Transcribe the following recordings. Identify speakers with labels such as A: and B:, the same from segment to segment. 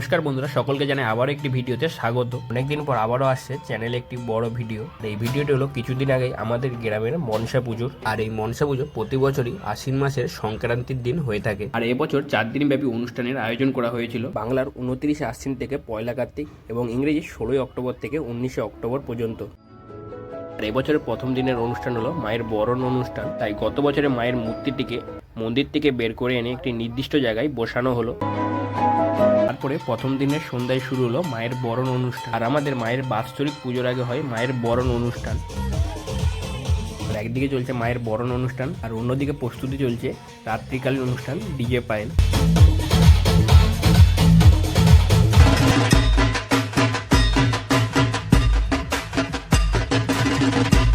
A: নমস্কার বন্ধুরা, সকলকে জানাই আবারও একটি ভিডিওতে স্বাগত। অনেকদিন পর আবারও আসছে চ্যানেলে একটি বড় ভিডিও। এই ভিডিওটি হলো কিছুদিন আগে আমাদের গ্রামের মনসা পুজোর। আর এই মনসা পুজো প্রতি বছরই আশ্বিন মাসের সংক্রান্তির দিন হয়ে থাকে। আর এবছর 4 দিন ব্যাপী অনুষ্ঠানের আয়োজন করা হয়েছিল। বাংলার 29 আশ্বিন থেকে 1 কার্তিক এবং ইংরেজি 16 অক্টোবর থেকে 19 অক্টোবর পর্যন্ত। আর এবছরের প্রথম দিনের অনুষ্ঠান হলো মায়ের বরণ অনুষ্ঠান। তাই গত বছরে মায়ের মূর্তিটিকে মন্দির থেকে বের করে এনে একটি নির্দিষ্ট জায়গায় বসানো হলো। তারপরে প্রথম দিনের সন্ধ্যায় শুরু হলো মায়ের বরণ অনুষ্ঠান। আর আমাদের মায়ের বাৎসরিক পুজোর আগে হয় মায়ের বরণ অনুষ্ঠান। আর একদিকে চলছে মায়ের বরণ অনুষ্ঠান আর অন্যদিকে প্রস্তুতি চলছে রাত্রিকালীন অনুষ্ঠান ডিজে পায়েল।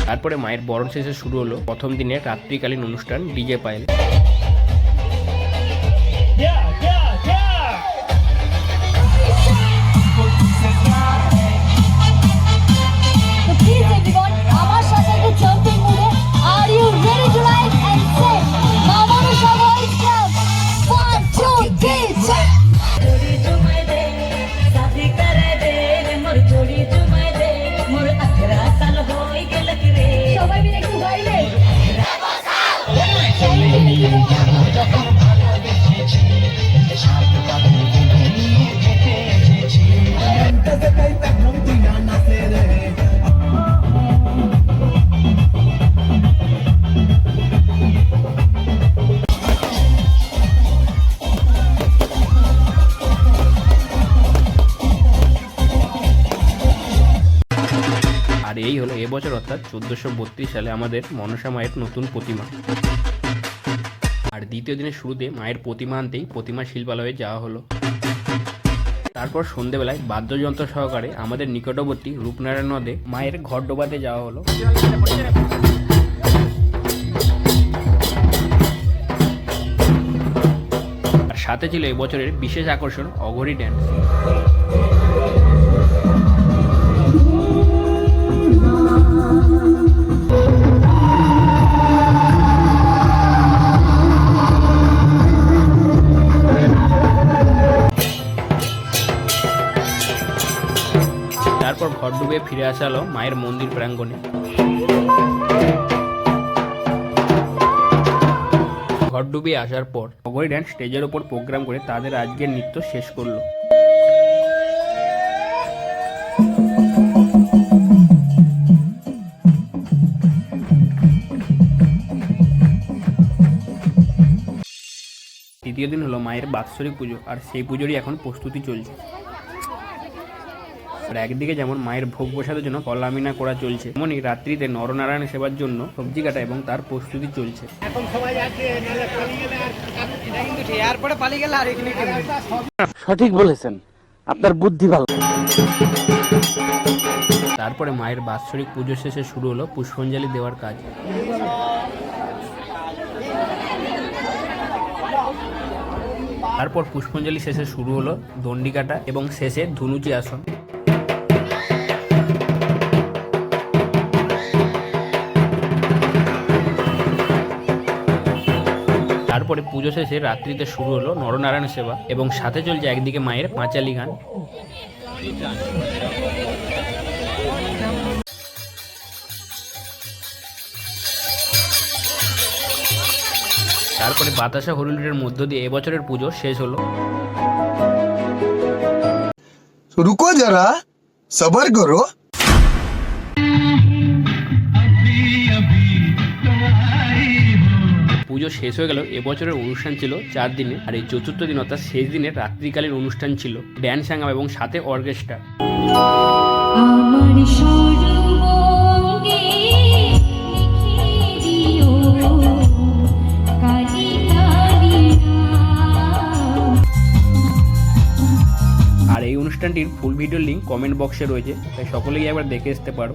A: তারপরে মায়ের বরণ শেষে শুরু হলো প্রথম দিনের রাত্রিকালীন অনুষ্ঠান ডিজে পায়েল। আর এই হলো এবছর অর্থাৎ 1432 সালে আমাদের মনসা মায়ের নতুন প্রতিমা। আর দ্বিতীয় দিনের শুরুতে মায়ের প্রতিমা আনতেই প্রতিমা শিল্পালয়ে যাওয়া হলো। তারপর সন্ধেবেলায় বাদ্যযন্ত্র সহকারে আমাদের নিকটবর্তী রূপনারায়ণ নদে মায়ের ঘট ডোবাতে যাওয়া হলো। আর সাথে ছিল এবছরের বিশেষ আকর্ষণ অঘোরি ড্যান্স। তারপর ঘর ডুবে ফিরে আসা হলো মায়ের মন্দির প্রাঙ্গণে। ঘর ডুবে আসার পর অঘোরি ড্যান্স স্টেজের ওপর প্রোগ্রাম করে তাদের আজকের নৃত্য শেষ করলো। তৃতীয় দিন হলো মায়ের বাৎসরিক পুজো আর সেই পুজোরই এখন প্রস্তুতি চলছে। আর একদিকে যেমন মায়ের ভোগ বসানোর জন্য কলামিনা করা চলছে, তেমনই রাত্রিতে নরনারায়ণ সেবার জন্য সবজি কাটা এবং তার প্রস্তুতি চলছে।
B: সঠিক বলেছেন, আপনার বুদ্ধি ভালো।
A: তারপরে মায়ের বাৎসরিক পুজো শেষে শুরু হলো পুষ্পাঞ্জলি দেওয়ার কাজ। তারপর পুষ্পাঞ্জলি শেষে শুরু হলো দণ্ডি কাটা এবং শেষে ধুনুচি আসন। তারপরে পুজো শেষে রাত্রিতে শুরু হলো নরনারায়ণ সেবা এবং সাথে চলছে একদিকে মায়ের পাঁচালি গান। তারপরে বাতাসা হরিলুটের মধ্য দিয়ে এবছরের পুজো শেষ হলো।
C: রুকো যারা, সবর করো।
A: পুজো শেষ হয়ে গেল। এবছরের অনুষ্ঠান ছিল 4 দিনে। আর এই চতুর্থ দিন অর্থাৎ শেষ দিনের রাত্রিকালীন অনুষ্ঠান ছিল ড্যান্স সাঙ্গাম এবং সাথে অর্কেস্ট্রা। আর এই অনুষ্ঠানটির ফুল ভিডিওর লিঙ্ক কমেন্ট বক্সে রয়েছে, তাই সকলেই একবার দেখে আসতে পারো।